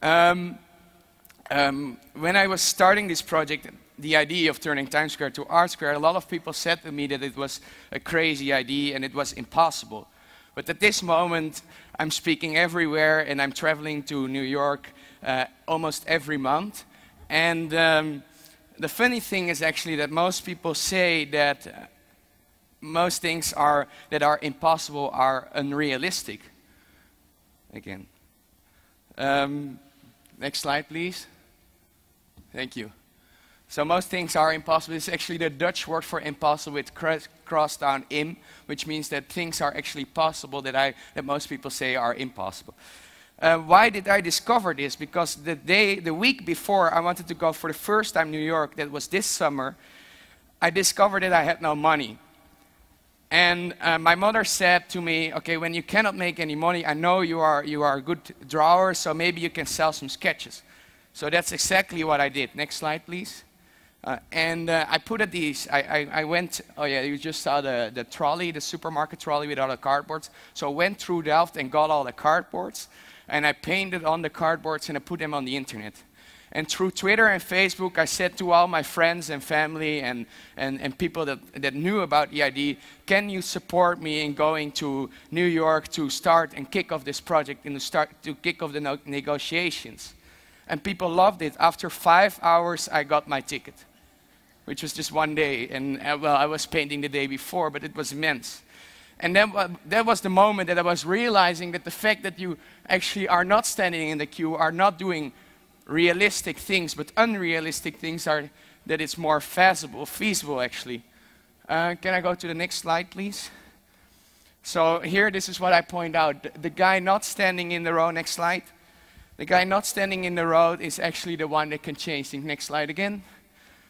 Um, when I was starting this project, the idea of turning Times Square to Art Square, a lot of people said to me that it was a crazy idea and it was impossible. But at this moment, I'm speaking everywhere and I'm traveling to New York almost every month. And the funny thing is actually that most people say that most things that are impossible are unrealistic. Again. Next slide, please. Thank you. So most things are impossible. It's actually the Dutch word for impossible with crossed down im, which means that things are actually possible that most people say are impossible. Why did I discover this? Because the week before I wanted to go for the first time to New York, that was this summer, I discovered that I had no money. And my mother said to me, okay, when you cannot make any money, I know you are a good drawer, so maybe you can sell some sketches. So that's exactly what I did. Next slide, please. I put at these, I went, oh yeah, you just saw the trolley, the supermarket trolley with all the cardboards. So I went through Delft and got all the cardboards, and I painted on the cardboards and I put them on the internet. And through Twitter and Facebook, I said to all my friends and family and people that knew about the idea, can you support me in going to New York to start and kick off this project and to kick off the negotiations? And people loved it. After 5 hours, I got my ticket, which was just one day. And well, I was painting the day before, but it was immense. And then that was the moment that I was realizing that the fact that you actually are not standing in the queue, are not doing realistic things, but unrealistic things are that it's more feasible actually. Can I go to the next slide, please? So here, this is what I point out. The guy not standing in the row, next slide. The guy not standing in the row is actually the one that can change things. Next slide again.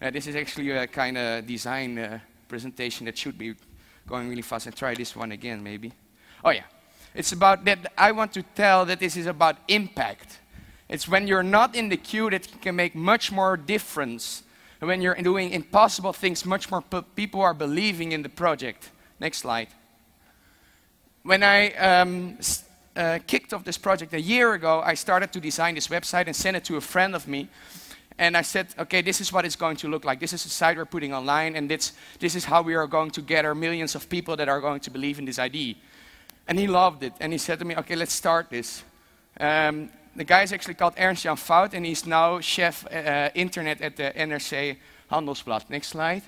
This is actually a kind of design presentation that should be going really fast. And try this one again, maybe. Oh yeah, it's about that. I want to tell that this is about impact. It's when you're not in the queue that you can make much more difference. And when you're doing impossible things, much more people are believing in the project. Next slide. When I kicked off this project a year ago, I started to design this website and sent it to a friend of me. And I said, okay, this is what it's going to look like. This is the site we're putting online, and this is how we are going to gather millions of people that are going to believe in this idea. And he loved it, and he said to me, okay, let's start this. The guy is actually called Ernst-Jan Fout, and he's now chef internet at the NRC Handelsblad. Next slide.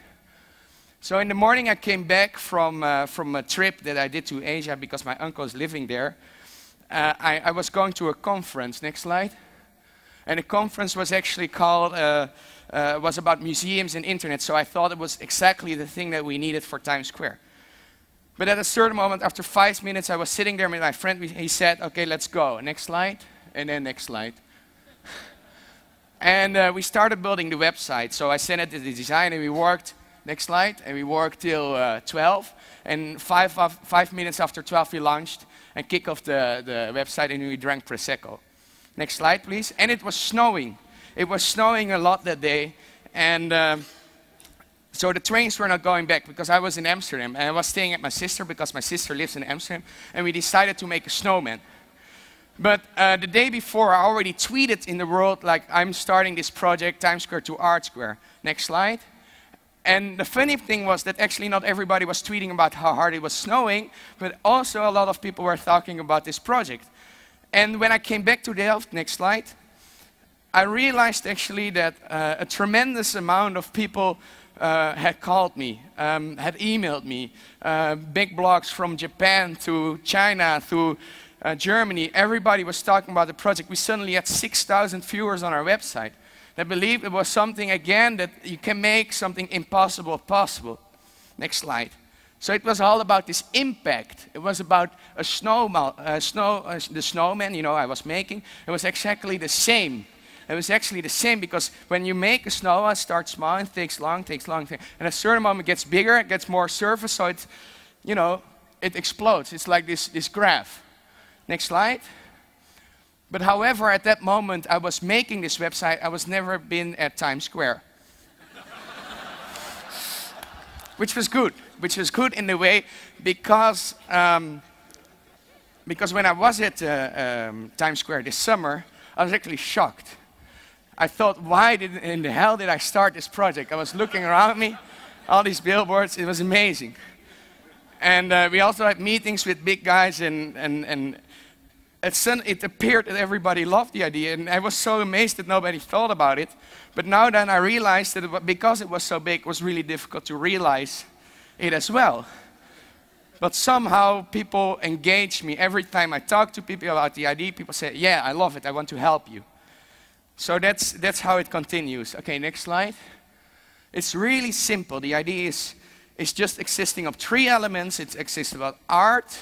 So in the morning I came back from a trip that I did to Asia because my uncle is living there. I was going to a conference. Next slide. And the conference was actually called, was about museums and internet, so I thought it was exactly the thing that we needed for Times Square. But at a certain moment, after 5 minutes, I was sitting there with my friend. He said, okay, let's go. Next slide. And then next slide. And we started building the website. So I sent it to the design and we worked, next slide, and we worked till 12. And 5 minutes after 12 we launched and kicked off the website and we drank Prosecco. Next slide, please. And it was snowing. It was snowing a lot that day. And so the trains were not going back because I was in Amsterdam. And I was staying at my sister because my sister lives in Amsterdam. And we decided to make a snowman. But the day before, I already tweeted in the world, like, I'm starting this project, Times Square to Art Square. Next slide. And the funny thing was that actually not everybody was tweeting about how hard it was snowing, but also a lot of people were talking about this project. And when I came back to Delft, next slide, I realized actually that a tremendous amount of people had called me, had emailed me, big blogs from Japan to China to Germany. Everybody was talking about the project. We suddenly had 6,000 viewers on our website. They believed it was something, again, that you can make something impossible possible. Next slide. So it was all about this impact. It was about the snowman, you know, I was making. It was exactly the same. It was actually the same because when you make a snowman, it starts small and takes long. And at a certain moment it gets bigger, it gets more surface, so it, you know, it explodes. It's like this graph. Next slide. But however, at that moment I was making this website, I was never been at Times Square. Which was good in a way because when I was at Times Square this summer, I was actually shocked. I thought, why in the hell did I start this project? I was looking around me, all these billboards, it was amazing. And we also had meetings with big guys, and it appeared that everybody loved the idea, and I was so amazed that nobody thought about it. But now then I realized that because it was so big, it was really difficult to realize it as well. But somehow people engage me. Every time I talk to people about the idea, people say, yeah, I love it, I want to help you. So that's how it continues. Okay, next slide. It's really simple. The idea is just existing of three elements. It exists about art,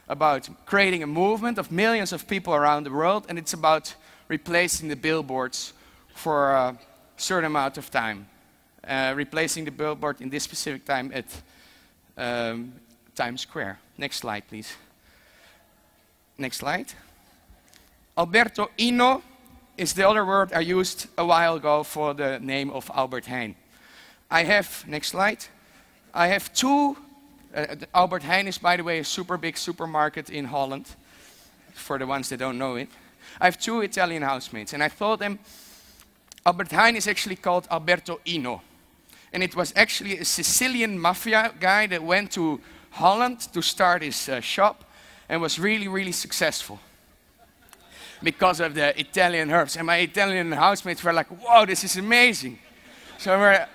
about creating a movement of millions of people around the world, and it's about replacing the billboards for a certain amount of time. Replacing the billboard in this specific time at Times Square. Next slide, please. Next slide. Alberto Ino is the other word I used a while ago for the name of Albert Heijn. I have, next slide, I have two, Albert Heijn is, by the way, a super big supermarket in Holland, for the ones that don't know it. I have two Italian housemates, and I told them, Albert Heijn is actually called Alberto Ino. And it was actually a Sicilian mafia guy that went to Holland to start his shop, and was really, really successful because of the Italian herbs. And my Italian housemates were like, whoa, this is amazing. So we're,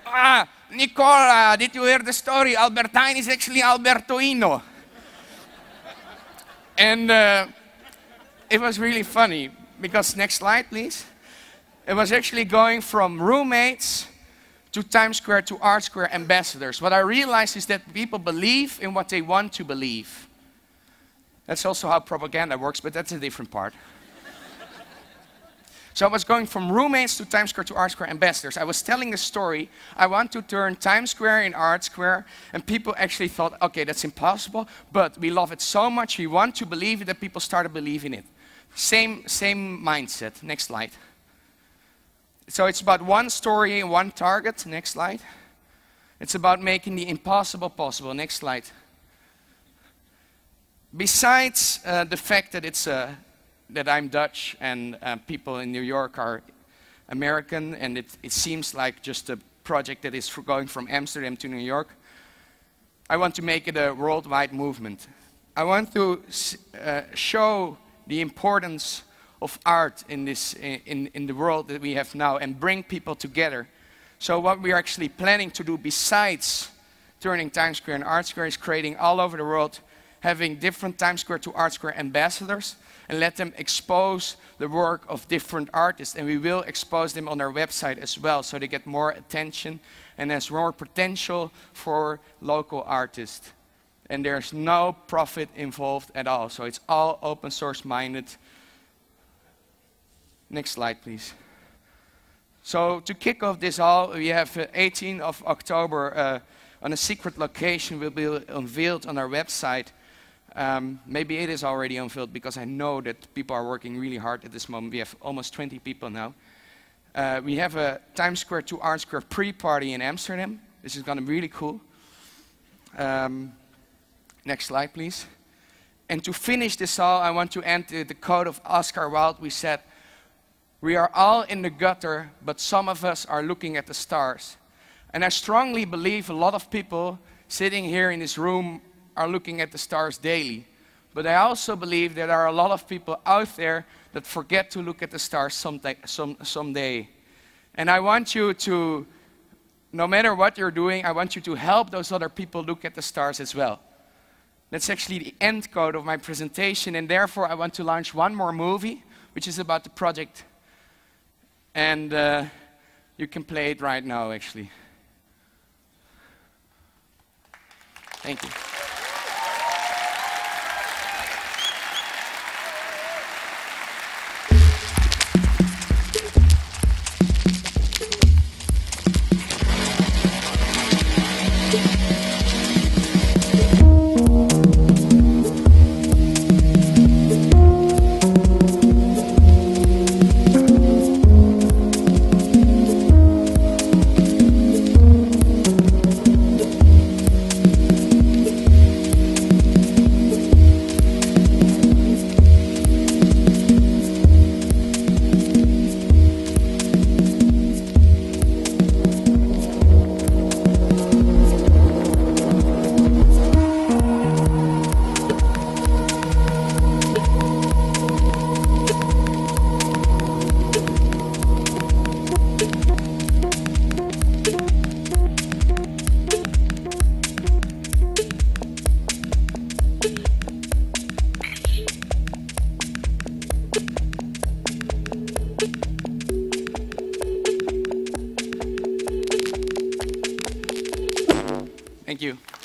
Nicola, did you hear the story? Albert Heijn is actually Alberto Ino. And it was really funny, because next slide, please. It was actually going from roommates to Times Square to Art Square ambassadors. What I realized is that people believe in what they want to believe. That's also how propaganda works, but that's a different part. So I was going from roommates to Times Square to Art Square ambassadors. I was telling the story, I want to turn Times Square in Art Square, and people actually thought, okay, that's impossible, but we love it so much, we want to believe it, that people started believing it. Same mindset. Next slide. So it's about one story and one target. Next slide. It's about making the impossible possible. Next slide. Besides the fact that that I'm Dutch and people in New York are American, and it seems like just a project that is going from Amsterdam to New York, I want to make it a worldwide movement. I want to show the importance of art in the world that we have now, and bring people together. So what we are actually planning to do, besides turning Times Square and Art Square, is creating all over the world, having different Times Square to Art Square ambassadors, and let them expose the work of different artists. And we will expose them on our website as well, so they get more attention and there's more potential for local artists. And there's no profit involved at all, so it's all open source minded. Next slide, please. So to kick off this all, we have 18th of October on a secret location will be unveiled on our website. Maybe it is already unveiled, because I know that people are working really hard at this moment. We have almost 20 people now. We have a Times Square to Art Square pre-party in Amsterdam. This is going to be really cool. Next slide, please. And to finish this all, I want to end the quote of Oscar Wilde. We said, "We are all in the gutter, but some of us are looking at the stars." And I strongly believe a lot of people sitting here in this room are looking at the stars daily. But I also believe there are a lot of people out there that forget to look at the stars someday. And I want you to, no matter what you're doing, I want you to help those other people look at the stars as well. That's actually the end quote of my presentation, and therefore I want to launch one more movie, which is about the project. And you can play it right now, actually. Thank you. Thank you.